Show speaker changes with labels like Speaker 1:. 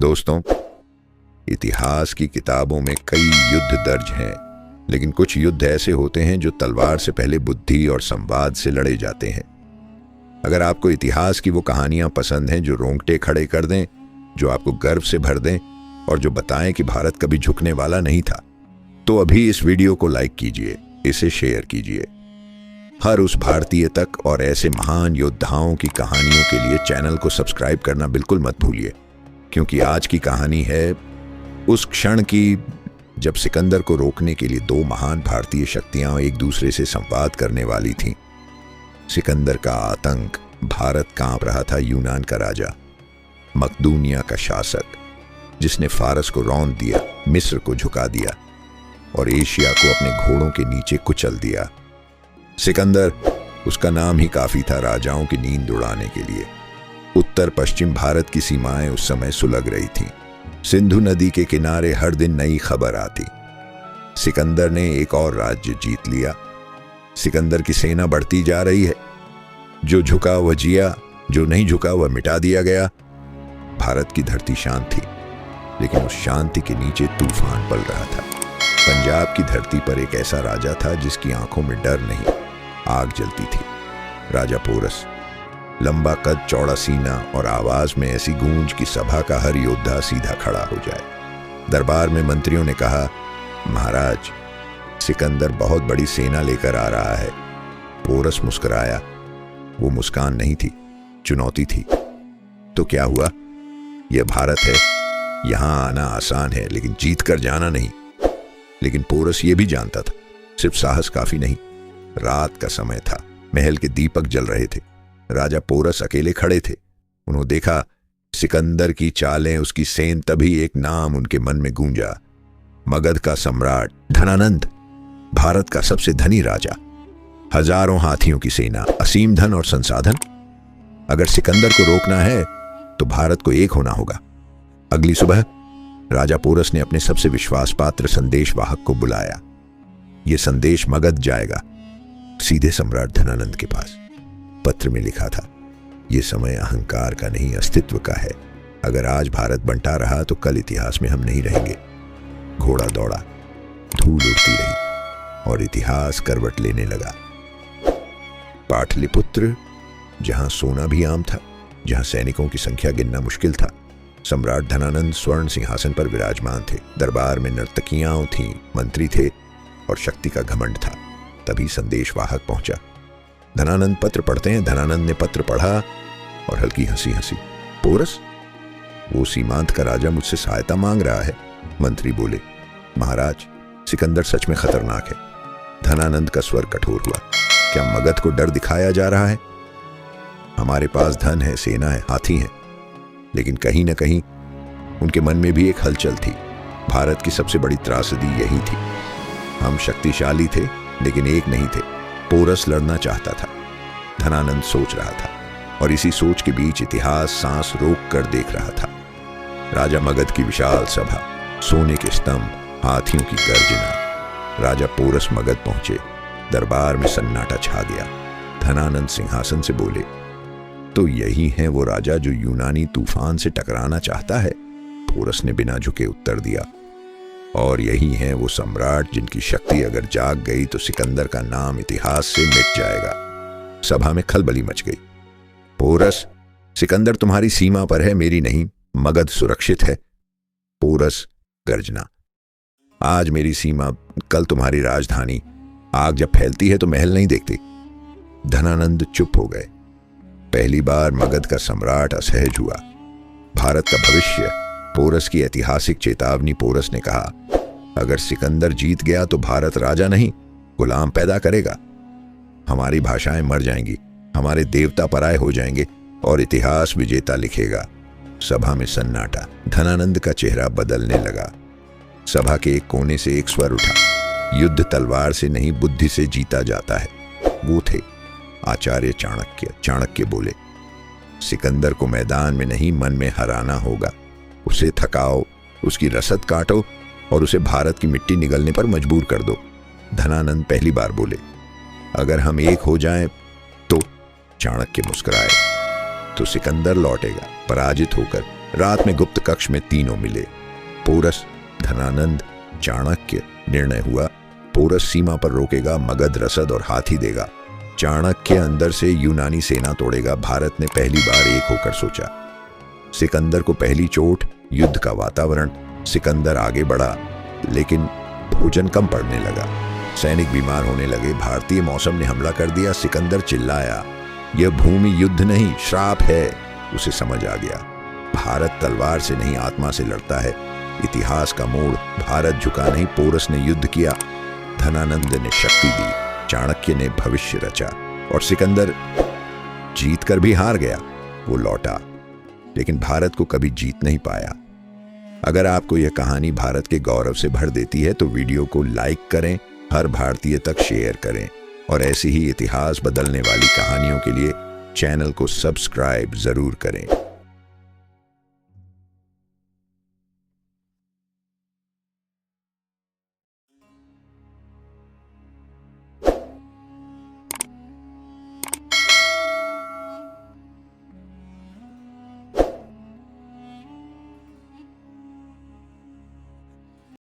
Speaker 1: दोस्तों, इतिहास की किताबों में कई युद्ध दर्ज हैं, लेकिन कुछ युद्ध ऐसे होते हैं जो तलवार से पहले बुद्धि और संवाद से लड़े जाते हैं। अगर आपको इतिहास की वो कहानियां पसंद हैं जो रोंगटे खड़े कर दें, जो आपको गर्व से भर दें और जो बताएं कि भारत कभी झुकने वाला नहीं था, तो अभी इस वीडियो को लाइक कीजिए, इसे शेयर कीजिए। हर उस भारतीय तक और ऐसे महान योद्धाओं की कहानियों के लिए चैनल को सब्सक्राइब करना बिल्कुल मत भूलिए, क्योंकि आज की कहानी है उस क्षण की जब सिकंदर को रोकने के लिए दो महान भारतीय शक्तियां एक दूसरे से संवाद करने वाली थीं। सिकंदर का आतंक, भारत कांप रहा था। यूनान का राजा, मकदूनिया का शासक, जिसने फारस को रौंद दिया, मिस्र को झुका दिया और एशिया को अपने घोड़ों के नीचे कुचल दिया। सिकंदर, उसका नाम ही काफी था राजाओं की नींद उड़ाने के लिए। उत्तर पश्चिम भारत की सीमाएं उस समय सुलग रही थीं। सिंधु नदी के किनारे हर दिन नई खबर आती। सिकंदर ने एक और राज्य जीत लिया। सिकंदर की सेना बढ़ती जा रही है। जो झुका वह जिया, जो नहीं झुका वह मिटा दिया गया। भारत की धरती शांत थी, लेकिन उस शांति के नीचे तूफान पल रहा था। पंजाब की धरती पर एक ऐसा राजा था जिसकी आंखों में डर नहीं, आग जलती थी। राजा पोरस, लंबा कद, चौड़ा सीना और आवाज में ऐसी गूंज कि सभा का हर योद्धा सीधा खड़ा हो जाए। दरबार में मंत्रियों ने कहा, महाराज, सिकंदर बहुत बड़ी सेना लेकर आ रहा है। पोरस मुस्कुराया। वो मुस्कान नहीं थी, चुनौती थी। तो क्या हुआ? यह भारत है, यहां आना आसान है, लेकिन जीत कर जाना नहीं। लेकिन पोरस ये भी जानता था, सिर्फ साहस काफी नहीं। रात का समय था, महल के दीपक जल रहे थे। राजा पोरस अकेले खड़े थे। उन्होंने देखा सिकंदर की चालें, उसकी सेन। तभी एक नाम उनके मन में गूंजा, मगध का सम्राट धनानंद, भारत का सबसे धनी राजा। हजारों हाथियों की सेना, असीम धन और संसाधन। अगर सिकंदर को रोकना है तो भारत को एक होना होगा। अगली सुबह राजा पोरस ने अपने सबसे विश्वास पात्र संदेशवाहक को बुलाया। यह संदेश मगध जाएगा, सीधे सम्राट धनानंद के पास। पत्र में लिखा था, यह समय अहंकार का नहीं, अस्तित्व का है। अगर आज भारत बंटा रहा तो कल इतिहास में हम नहीं रहेंगे। घोड़ा दौड़ा, धूल उड़ती रही और इतिहास करवट लेने लगा। पाटलिपुत्र, जहां सोना भी आम था, जहां सैनिकों की संख्या गिनना मुश्किल था, सम्राट धनानंद स्वर्ण सिंहासन पर विराजमान थे। दरबार में नर्तकियां थीं, मंत्री थे और शक्ति का घमंड था। तभी संदेशवाहक पहुंचा। धनानंद पत्र पढ़ते हैं। धनानंद ने पत्र पढ़ा और हल्की हंसी हंसी। पोरस, वो सीमांत का राजा मुझसे सहायता मांग रहा है। मंत्री बोले, महाराज, सिकंदर सच में खतरनाक है। धनानंद का स्वर कठोर हुआ। क्या मगध को डर दिखाया जा रहा है? हमारे पास धन है, सेना है, हाथी है, लेकिन कहीं ना कहीं उनके मन में भी एक हलचल थी। भारत की सबसे बड़ी त्रासदी यही थी। हम शक्तिशाली थे, लेकिन एक नहीं थे। पोरस लड़ना चाहता था, धनानंद सोच रहा था, और इसी सोच के बीच इतिहास सांस रोक कर देख रहा था। राजा मगध की विशाल सभा, सोने के स्तंभ, हाथियों की गर्जना। राजा पोरस मगध पहुंचे। दरबार में सन्नाटा छा गया। धनानंद सिंहासन से बोले, तो यही है वो राजा जो यूनानी तूफान से टकराना चाहता है? पोरस ने बिना झुके उत्तर दिया, और यही है वो सम्राट जिनकी शक्ति अगर जाग गई तो सिकंदर का नाम इतिहास से मिट जाएगा। सभा में खलबली मच गई। पोरस, सिकंदर तुम्हारी सीमा पर है, मेरी नहीं। मगध सुरक्षित है। पोरस गर्जना, आज मेरी सीमा, कल तुम्हारी राजधानी। आग जब फैलती है तो महल नहीं देखती। धनानंद चुप हो गए। पहली बार मगध का सम्राट असहज हुआ। भारत का भविष्य, पोरस की ऐतिहासिक चेतावनी। पोरस ने कहा, अगर सिकंदर जीत गया तो भारत राजा नहीं, गुलाम पैदा करेगा। हमारी भाषाएं मर जाएंगी, हमारे देवता पराये हो जाएंगे और इतिहास विजेता लिखेगा। सभा में सन्नाटा। धनानंद का चेहरा बदलने लगा। सभा के एक कोने से एक स्वर उठा, युद्ध तलवार से नहीं, बुद्धि से जीता जाता है। वो थे आचार्य चाणक्य। चाणक्य बोले, सिकंदर को मैदान में नहीं, मन में हराना होगा। उसे थकाओ, उसकी रसद काटो और उसे भारत की मिट्टी निगलने पर मजबूर कर दो। धनानंद पहली बार बोले, अगर हम एक हो जाएं तो। चाणक्य मुस्कुराए, तो सिकंदर लौटेगा, पराजित होकर, रात में गुप्त कक्ष में तीनों मिले, पोरस, धनानंद, चाणक्य। निर्णय हुआ, पोरस सीमा पर रोकेगा, मगध, रसद और हाथी देगा। चाणक्य अंदर से यूनानी सेना तोड़ेगा। भारत ने पहली बार एक होकर सोचा। सिकंदर को पहली चोट, युद्ध का वातावरण। सिकंदर आगे बढ़ा, लेकिन भोजन कम पड़ने लगा। सैनिक बीमार होने लगे। भारतीय मौसम ने हमला कर दिया। सिकंदर चिल्लाया, यह भूमि युद्ध नहीं, श्राप है। उसे समझ आ गया, भारत तलवार से नहीं, आत्मा से लड़ता है। इतिहास का मोड़, भारत झुका नहीं, पोरस ने युद्ध किया, धनानंद ने शक्ति दी, चाणक्य ने भविष्य रचा, और सिकंदर जीत कर भी हार गया। वो लौटा, लेकिन भारत को कभी जीत नहीं पाया। अगर आपको यह कहानी भारत के गौरव से भर देती है तो वीडियो को लाइक करें, हर भारतीय तक शेयर करें, और ऐसी ही इतिहास बदलने वाली कहानियों के लिए चैनल को सब्सक्राइब जरूर करें।